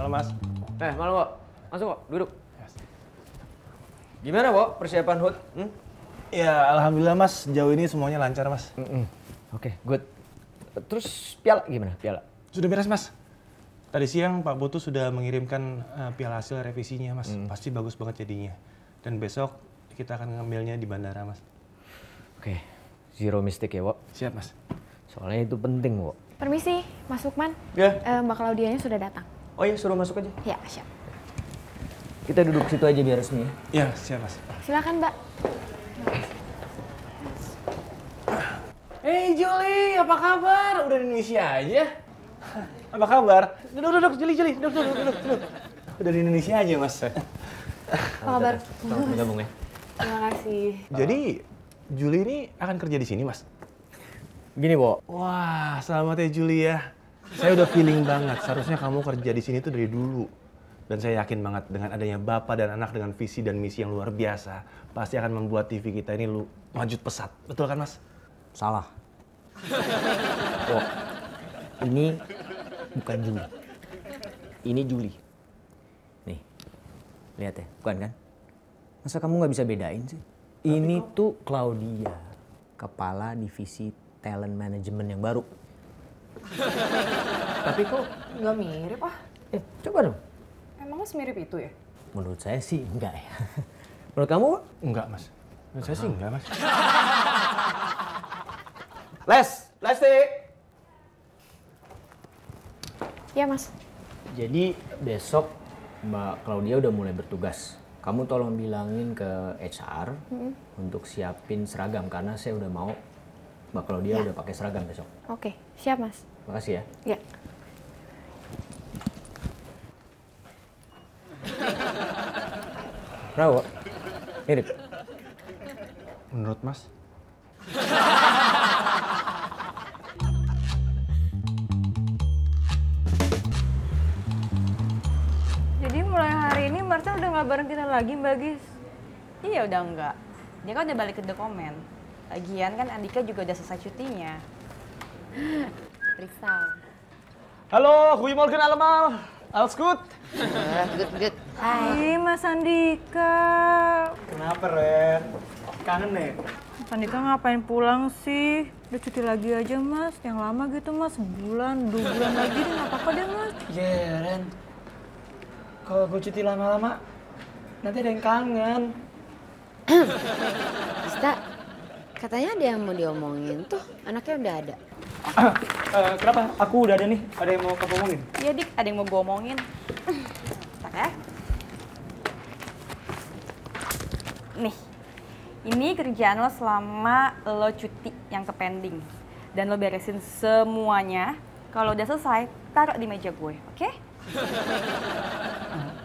Malam, Mas. Malam, Bo. Masuk, Bo. Duduk. Gimana, Bo, persiapan HUT? Ya, alhamdulillah, Mas. Jauh ini semuanya lancar, Mas. Oke, good. Terus piala gimana, piala? Sudah beres, Mas. Tadi siang Pak Putu sudah mengirimkan piala hasil revisinya, Mas. Pasti bagus banget jadinya. Dan besok kita akan ngambilnya di bandara, Mas. Oke, zero mistake ya, Bo. Siap, Mas. Soalnya itu penting, Bo. Permisi, Mas Lukman. Ya. Mbak Claudianya sudah datang. Oh iya, suruh masuk aja. Ya, siap. Kita duduk situ aja biar resmi ya. Ya, siap, Mas. Silakan, Mbak. Hey Juli, apa kabar? Udah di Indonesia aja? Apa kabar? Duduk, Juli, duduk. Udah di Indonesia aja, Mas. Apa kabar? Selamat bergabung ya. Terima kasih. Jadi, Juli ini akan kerja di sini, Mas? Gini, Bo. Wah, selamat ya Juli ya. Saya udah feeling banget, seharusnya kamu kerja di sini tuh dari dulu. Dan saya yakin banget dengan adanya bapak dan anak dengan visi dan misi yang luar biasa, pasti akan membuat TV kita ini maju pesat. Betul kan, Mas? Salah. Oh, ini bukan Juli. Ini Juli. Nih, lihat ya, bukan kan? Masa kamu nggak bisa bedain sih? Ini tuh Claudia, kepala divisi talent management yang baru. Tapi kok nggak mirip ah? Coba dong. Emangnya semirip itu ya? Menurut saya sih enggak ya. Menurut kamu? Enggak, Mas. Menurut saya sih enggak, Mas. Lesti. Ya, Mas. Jadi besok Mbak Claudia udah mulai bertugas. Kamu tolong bilangin ke HR untuk siapin seragam karena saya udah mau Mbak Claudia udah pakai seragam besok. Oke, siap, Mas. Makasih ya. Ya. Kenapa? Mirip? Menurut Mas? Jadi mulai hari ini Marcel udah nggak bareng kita lagi, Mbak Gis? Iya udah enggak. Dia kan udah balik ke dokumen. Lagian kan Andika juga udah selesai cutinya. Risau. Halo, goedemorgen allemaal. Alles goed? Good. Hai, Mas Andika. Kenapa, Ren? Kangen nih? Mas Andika ngapain pulang sih? Udah cuti lagi aja, Mas. Yang lama gitu, Mas. Sebulan, 2 bulan lagi deh. Nggak apa-apa deh, Mas. Ren. Kalau gue cuti lama-lama, nanti ada yang kangen. Ista, katanya ada yang mau diomongin tuh. Anaknya udah ada. Kenapa? Aku udah ada nih. Ada yang mau kamu omongin? Iya Dik, ada yang mau gue omongin. Tak ya? Nih, ini kerjaan lo selama lo cuti yang ke pending. Dan lo beresin semuanya. Kalau udah selesai, taruh di meja gue, oke?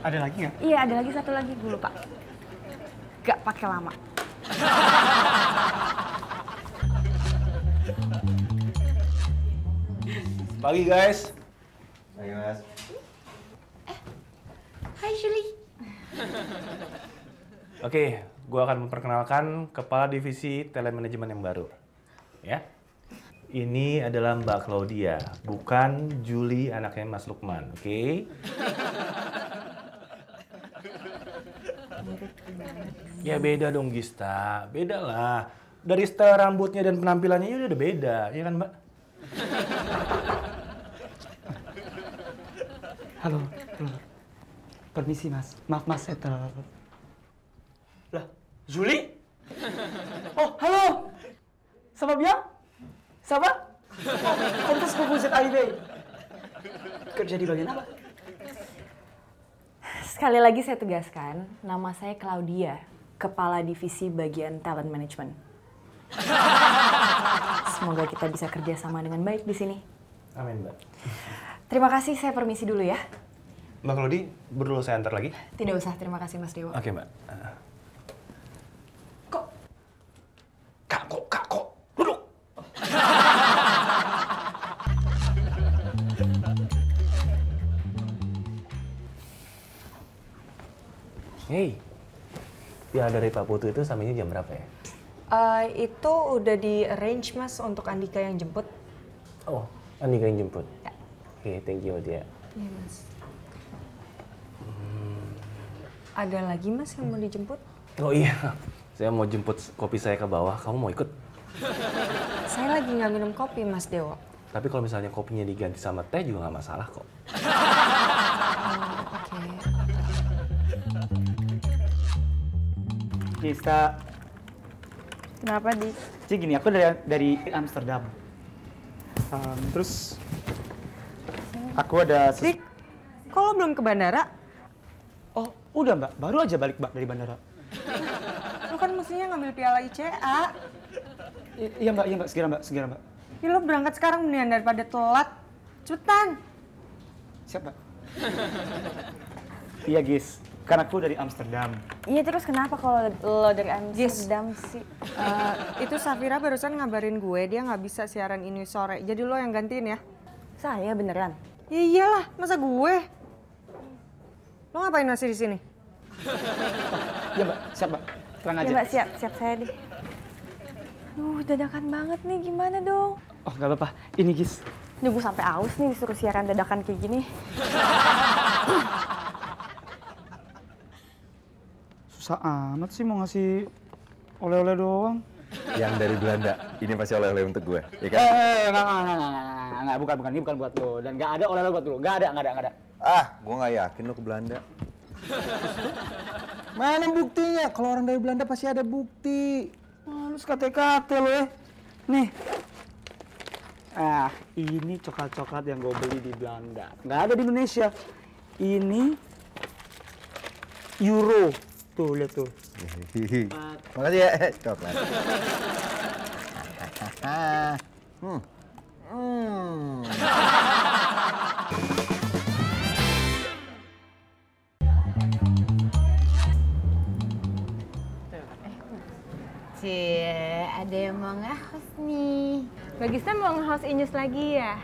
Ada lagi nggak? Iya, ada lagi satu lagi, gue lupa. Gak pakai lama. Pagi, guys. Pagi, Mas. Hai, Julie. Oke, gua akan memperkenalkan Kepala Divisi Talent Management yang baru. Ya. Ini adalah Mbak Claudia, bukan Juli anaknya Mas Lukman, oke? Ya beda dong Gista, beda lah. Dari style rambutnya dan penampilannya ya udah beda, ya kan Mbak? Halo. Permisi, Mas. Maaf, Mas. Saya Lah, Juli? Oh, halo. Sama Bia? Sama? Oh, pantas kok buset Aibay. Kerja di bagian apa? Sekali lagi saya tegaskan, nama saya Claudia, Kepala Divisi Bagian Talent Management. Semoga kita bisa kerja sama dengan baik di sini. Amin Mbak. Terima kasih, saya permisi dulu ya. Mbak Claudi, perlu saya antar lagi? Tidak usah, terima kasih Mas Dewa. Oke Mbak. Kak, duduk. Hey, piala dari Pak Putu itu sampainya jam berapa ya? Itu udah di arrange Mas untuk Andika yang jemput. Oh, Andika yang jemput? Ya. Oke, thank you dia. Iya Mas. Ada lagi mas yang mau dijemput? Oh iya, saya mau jemput kopi saya ke bawah. Kamu mau ikut? Saya lagi nggak minum kopi mas Dewo. Tapi kalau misalnya kopinya diganti sama teh juga nggak masalah kok. Oke. Gista, Kenapa, Dik? Ci gini, aku dari Amsterdam. Terus aku ada Dik, kok lo belum ke bandara? Oh, udah Mbak. Baru aja balik Mbak dari bandara. Lo kan mestinya ngambil piala ICA. Iya Mbak, segera Mbak. Ya lo berangkat sekarang mendingan daripada telat. Cepetan. Siap Mbak. Iya Gis, kan aku dari Amsterdam. Iya, terus kenapa kalau lo dari Amsterdam sih? Itu Safira barusan ngabarin gue, dia nggak bisa siaran ini sore. Jadi lo yang gantiin ya. Saya beneran. Ya iyalah, masa gue? Lo ngapain masih di sini? Iya Mbak, siap Mbak. Tenang aja. Ya Mbak, siap saya deh. Dadakan banget nih, gimana dong? Oh, nggak apa-apa. Ini Gis. Gue sampai aus nih disuruh siaran dadakan kayak gini. Susah amat sih mau ngasih oleh-oleh doang. Yang dari Belanda. Ini pasti oleh-oleh untuk gue, ya kan? Enggak, bukan. Ini bukan buat lo. Dan nggak ada oleh-oleh buat lo. Nggak ada. Ah, gue nggak yakin lo ke Belanda. Mana buktinya? Kalau orang dari Belanda pasti ada bukti. Lu sekate-kate lo ya. Nih. Ini coklat-coklat yang gue beli di Belanda. Nggak ada di Indonesia. Ini euro. Tuh, lihat tuh. Makasih ya, coklat. Cie, ada yang mau nge-host nih. Bagisnya mau nge-host Inyus lagi ya?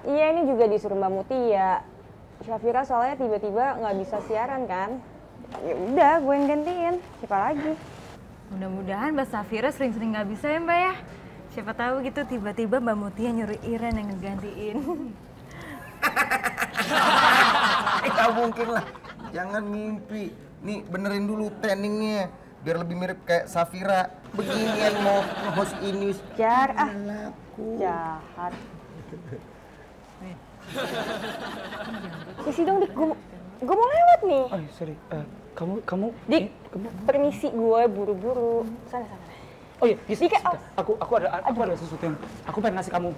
Iya, ini juga disuruh Mbak Mutia. Syafira soalnya tiba-tiba nggak bisa siaran kan. Ya udah, gue yang gantiin. Siapa lagi? Mudah-mudahan Mbak Safira sering-sering nggak bisa ya Mbak ya? Siapa tahu gitu tiba-tiba Mbak Mutia nyuruh Iren yang ngegantiin. Nggak mungkin lah. Jangan mimpi. Nih, benerin dulu tanningnya. Biar lebih mirip kayak Safira. Beginian mau nge-host ini. Jar, jahat. Isi dong, Dik. Gue mau lewat nih. Oh, sorry. Kamu Dik, kamu permisi gue buru-buru. Sana. Oh iya, Gis, Dik, sebentar. Aku ada sesuatu yang aku pengen ngasih kamu.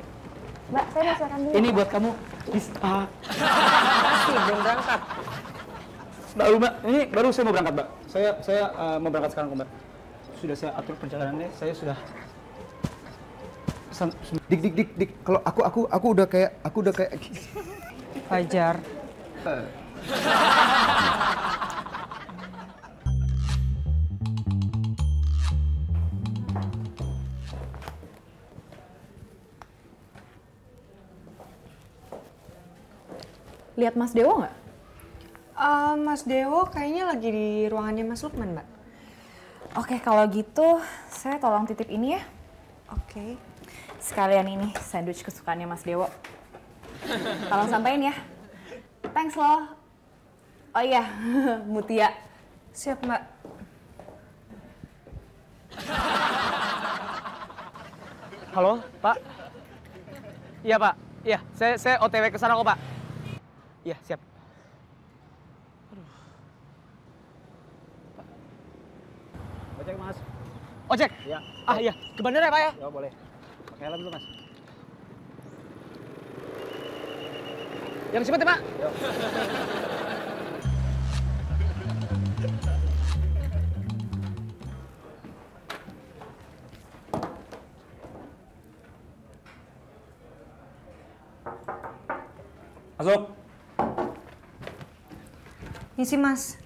Mbak, saya mau siaran dulu. Ini buat kamu. Gis, Masih belum berangkat. Mbak, ini baru saya mau berangkat, Mbak. Saya mau berangkat sekarang, Mbak. Sudah saya atur perjalanannya, saya sudah Dik. Kalau aku udah kayak Fajar. Lihat Mas Dewo nggak? Mas Dewo kayaknya lagi di ruangannya Mas Lukman, Mbak. Oke, kalau gitu saya tolong titip ini ya. Oke. Sekalian ini sandwich kesukaannya Mas Dewo. Tolong sampein ya. Thanks loh. Oh iya, Mutia. Siap, Mbak. Halo, Pak. Iya, Pak. Iya, saya OTW ke sana kok, Pak. Iya, siap. Ojek, Mas. Ojek? Iya. Iya. Ke bandara ya, Pak ya? Ya, boleh. Pakai helm dulu, Mas. Yang cepet ya, Pak? Yuk. Masuk. Misi, Mas.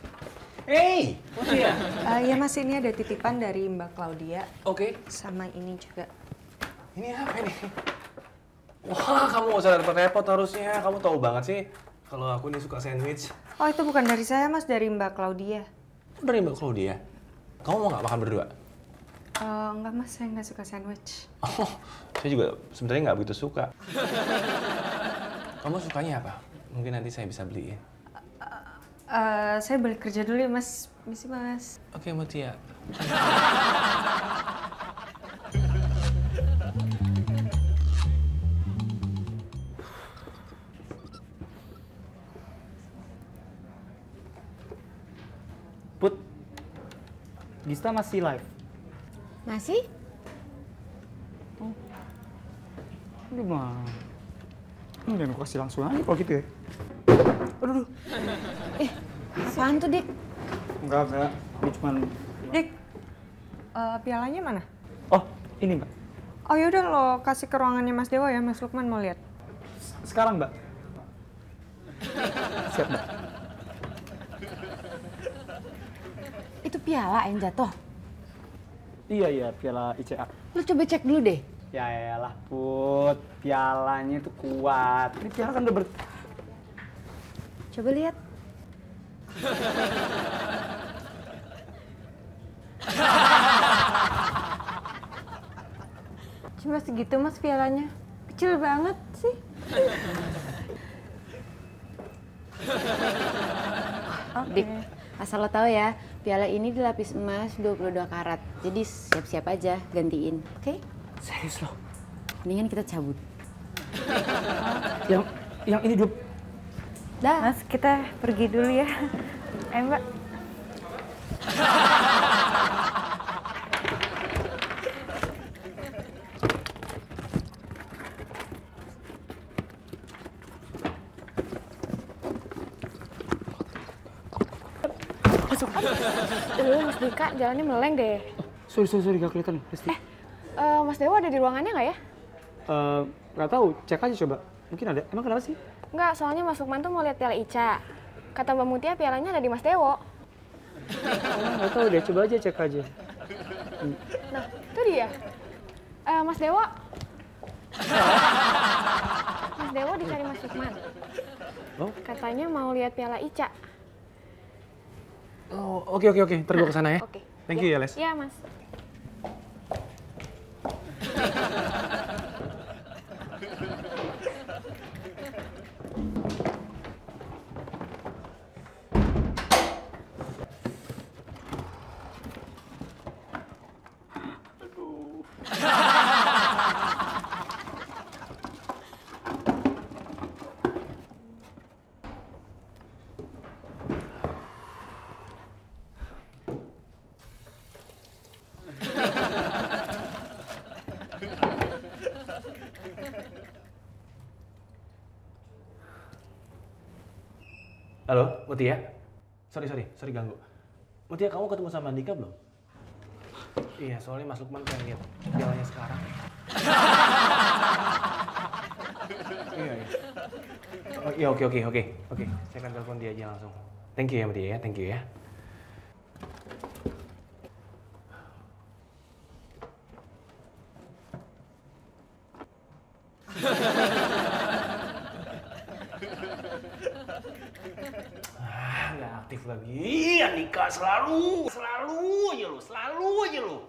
Hey, Mutia. Iya, Mas, ini ada titipan dari Mbak Claudia. Oke. Sama ini juga. Ini apa nih? Wah, kamu gak usah repot-repot harusnya. Kamu tahu banget sih kalau aku ini suka sandwich. Oh, itu bukan dari saya, Mas, dari Mbak Claudia. Dari Mbak Claudia. Kamu mau nggak makan berdua? Enggak, Mas, saya nggak suka sandwich. Oh, saya juga sebenarnya nggak begitu suka. Kamu sukanya apa? Mungkin nanti saya bisa beliin. Saya balik kerja dulu ya Mas. Misi Mas. Oke, Mutia. Put, Gista masih live. Masih? Gimana? Jangan aku kasih langsung aja kalau gitu ya. Aduh. Apaan tuh, Dik? Enggak. Ini cuman... Dik, pialanya mana? Oh, ini Mbak. Oh yaudah lo kasih ke ruangannya Mas Dewa ya, Mas Lukman mau lihat. Sekarang Mbak. Siap Mbak. Itu piala yang jatuh. Iya, piala ICA. Lo coba cek dulu deh. Ya elah Put, pialanya itu kuat. Ini piala kan udah Coba lihat. Cuma segitu Mas pialanya. Kecil banget sih. Dik, asal lo tahu ya, piala ini dilapis emas 22 karat. Jadi siap-siap aja gantiin, oke? Serius loh? Mendingan kita cabut. Yang ini dulu. Dah. Mas, kita pergi dulu ya. Ayo Mbak. Mas Dika, jalannya meleng deh. Sorry, gak kelihatan. Risti. Mas Dewa ada di ruangannya nggak ya? Nggak tahu, cek aja coba. Mungkin ada. Emang kenapa sih? Nggak, soalnya Mas Lukman tuh mau lihat piala Ica. Kata Mbak Mutia pialanya ada di Mas Dewo. Nggak tahu deh, coba aja cek aja. Nah, itu dia. Mas Dewo. Mas Dewo dicari Mas Lukman. Oh? Katanya mau lihat piala Ica. Oh, oke. Ntar gue kesana ya. Oke. Thank you ya, Les. Iya, Mas. Halo, Mutia. Sorry ganggu. Mutia, kamu ketemu sama Andika belum? Iya, soalnya Mas Lukman pengen lihat pialanya sekarang. Iya. Oh, iya, oke. Saya akan telepon dia aja langsung. Thank you ya, Mutia ya. Thank you ya. Nggak aktif lagi. Andika selalu aja lu.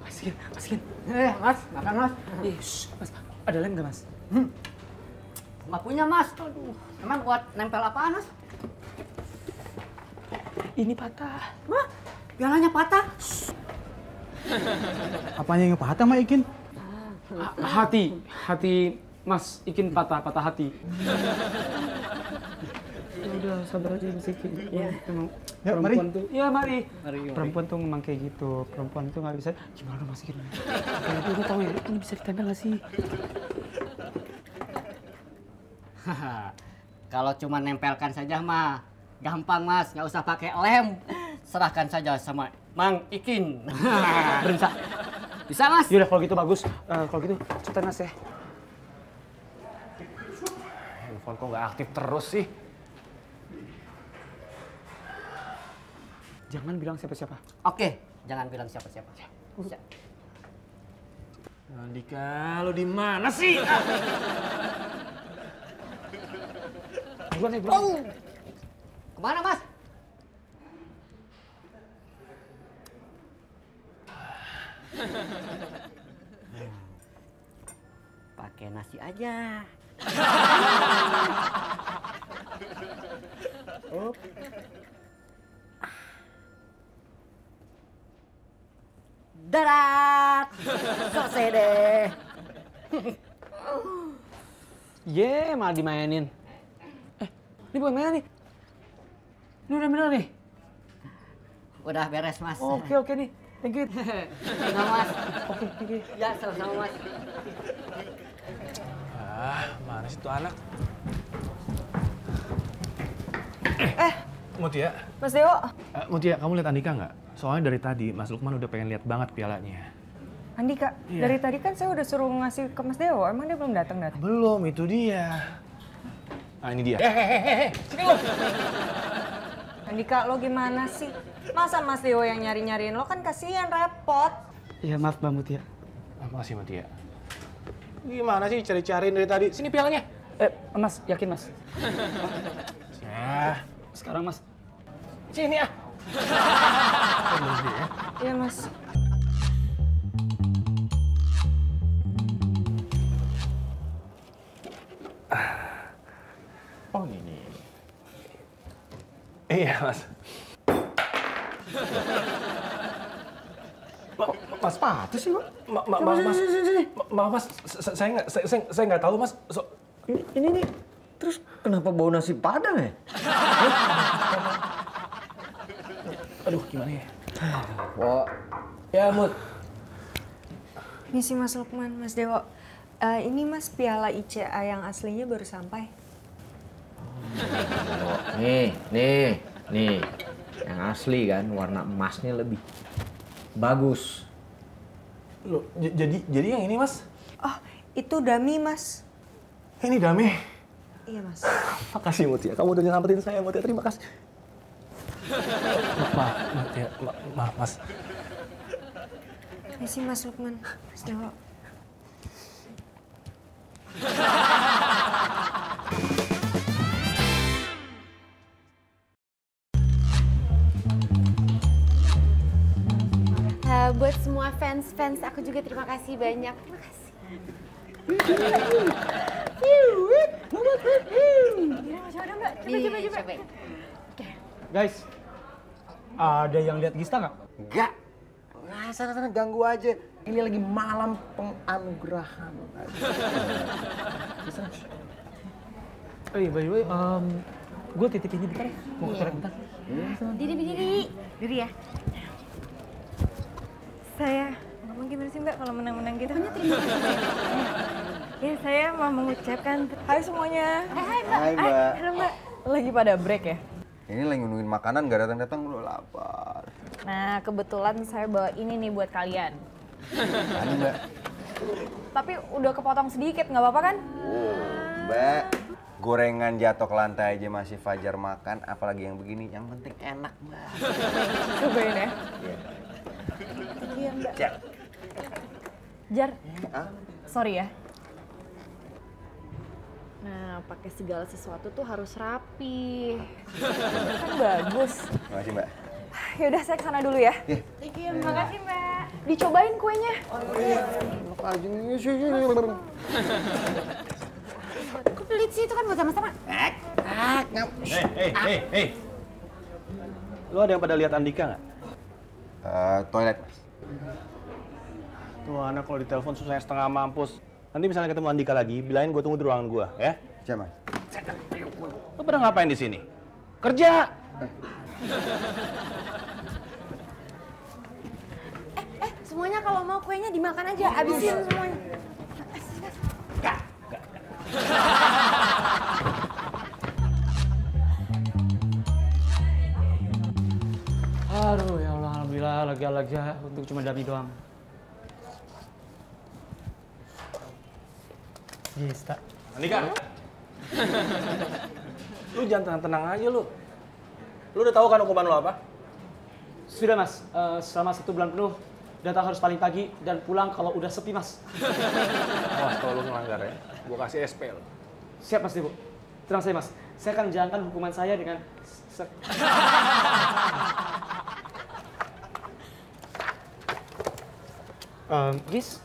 Masukin. Mas, makan Mas. Mas, ada lem nggak Mas? Nggak punya Mas. Aduh, emang buat nempel apaan Mas? Ini patah. Wah, pialanya patah. Apanya yang patah, Mak Ikin? Hati Mas Ikin patah hati. Ya udah sabar aja Mas Ikin. Iya. Emang Ya, perempuan mari. tuh. Ya mari. Mari. Perempuan tuh memang kayak gitu. Perempuan tuh nggak bisa. Gimana Mas Ikin? Gue tahu ya. Ini bisa ditempel nggak sih? Kalau cuma nempelkan saja mah gampang Mas, nggak usah pakai lem. Serahkan saja sama Mang Ikin. Bisa. Bisa Mas? Yaudah kalau gitu bagus. Kalau gitu cepetan Mas ya. Handphone kok nggak aktif terus sih? Jangan bilang siapa-siapa. Oke, jangan bilang siapa-siapa. Andika, lu di mana sih? Kemana, Mas? Pakai nasi aja. Oh. Darat! Selesai deh. Ye, malah dimainin. Ini bukan mainan nih. Ini udah bener nih. Udah beres, Mas. Oke nih. Thank you. Sama, Mas. Oke, thank you. Ya, sama-sama, Mas. Mana sih tuh anak? Mutia. Mas Dewo. Mutia, kamu lihat Andika nggak? Soalnya dari tadi Mas Lukman udah pengen lihat banget pialanya. Andika, dari tadi kan saya udah suruh ngasih ke Mas Dewo, emang dia belum datang? Belum, itu dia. Ah, ini dia. Sini lo. Andika, lo gimana sih? Masa Mas Dewo yang nyari-nyariin lo, kan kasihan, repot. Iya, maaf Mbak Mutia. Makasih Mutia. Gimana sih cari-cariin dari tadi? Sini pialanya. Mas, yakin Mas? Sekarang Mas. Sini ah. Iya, Mas. Oh, ini. Iya, Mas. Mas, sepatu sih, Mas. Maaf, Mas. Saya nggak tahu, Mas. Ini nih, terus kenapa bau nasi padang ya? Aduh, gimana ya? Wah, ya Mut. Ini sih Mas Lukman, Mas Dewo. Ini Mas piala ICA yang aslinya baru sampai. Nih. Yang asli kan, warna emasnya lebih bagus. Loh, jadi yang ini, Mas? Oh, itu dummy, Mas. Ini dummy? Iya, Mas. Makasih, Mutia. Kamu udah nyelamatin saya, Mutia. Terima kasih. Maaf, Mutia. Maaf, Mas. Ini sih Mas Lukman, Mas Dewo. Buat semua fans aku juga terima kasih banyak. Terima kasih. Coba. Guys, ada yang lihat Gista nggak? Enggak. Nah, sana ganggu aja. Ini lagi malam penganugerahan. By the way, gue titip ini bentar ya. Mau ke toilet bentar. Diri ya. Saya ngomong gimana sih Mbak kalau menang-menang gitu? Ya saya mau mengucapkan hai semuanya. Hai Mbak. Halo Mbak. Lagi pada break ya? Ini lagi nungguin makanan, gak datang-datang, udah lapar. Nah, kebetulan saya bawa ini nih buat kalian. Ini Mbak. Tapi udah kepotong sedikit, nggak apa-apa kan? Mbak, gorengan jatuh ke lantai aja masih Fajar makan, apalagi yang begini, yang penting enak Mbak. Cobain ya. Iya, Mbak. Siap. Jar, sorry ya. Nah, pakai segala sesuatu tuh harus rapi. Kan bagus. Makasih Mbak. Yaudah, saya kesana dulu ya. Thank you, makasih Mbak. Dicobain kuenya. Kok pelit sih, itu kan buat sama-sama. Hei. Lo ada yang pada lihat Andika nggak? Toilet Mas. Tuh anak kalau ditelepon susahnya setengah mampus. Nanti misalnya ketemu Andika lagi, bilangin gue tunggu di ruangan gue, ya? Siap Mas. Lo pada ngapain di sini? Kerja! Semuanya kalau mau kuenya dimakan aja, abisin semuanya. Aduh ya Allah, alhamdulillah lega-lega untuk cuma dummy doang. Gista. Andika! Lu jangan tenang-tenang aja lu. Lu udah tahu kan hukuman lu apa? Sudah Mas, selama 1 bulan penuh datang harus paling pagi dan pulang kalau udah sepi, Mas. Awas kalau lu melanggar ya, gua kasih SP lo. Siap, Mas Dewo. Tenang saja, Mas. Saya akan menjalankan hukuman saya dengan... Gis,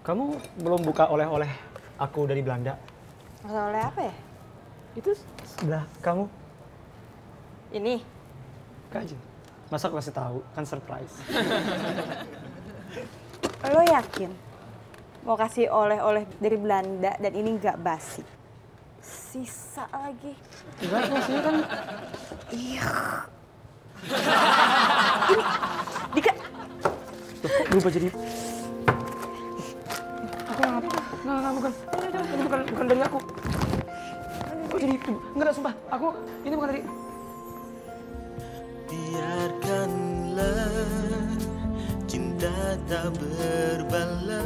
kamu belum buka oleh-oleh aku dari Belanda. Oleh apa ya? Itu sebelah kamu. Ini? Kajin. Masa aku kasih tahu? Kan surprise. Lo yakin mau kasih oleh-oleh dari Belanda dan ini nggak basi? Sisa lagi. Enggak, maksudnya kan... Iya. Ini, Dika. Loh, kok berubah jadi... Aku nggak, bukan. Ini bukan dari aku. Kok jadi... Enggak, sumpah. Ini bukan dari... Biarkanlah cinta tak berbalas.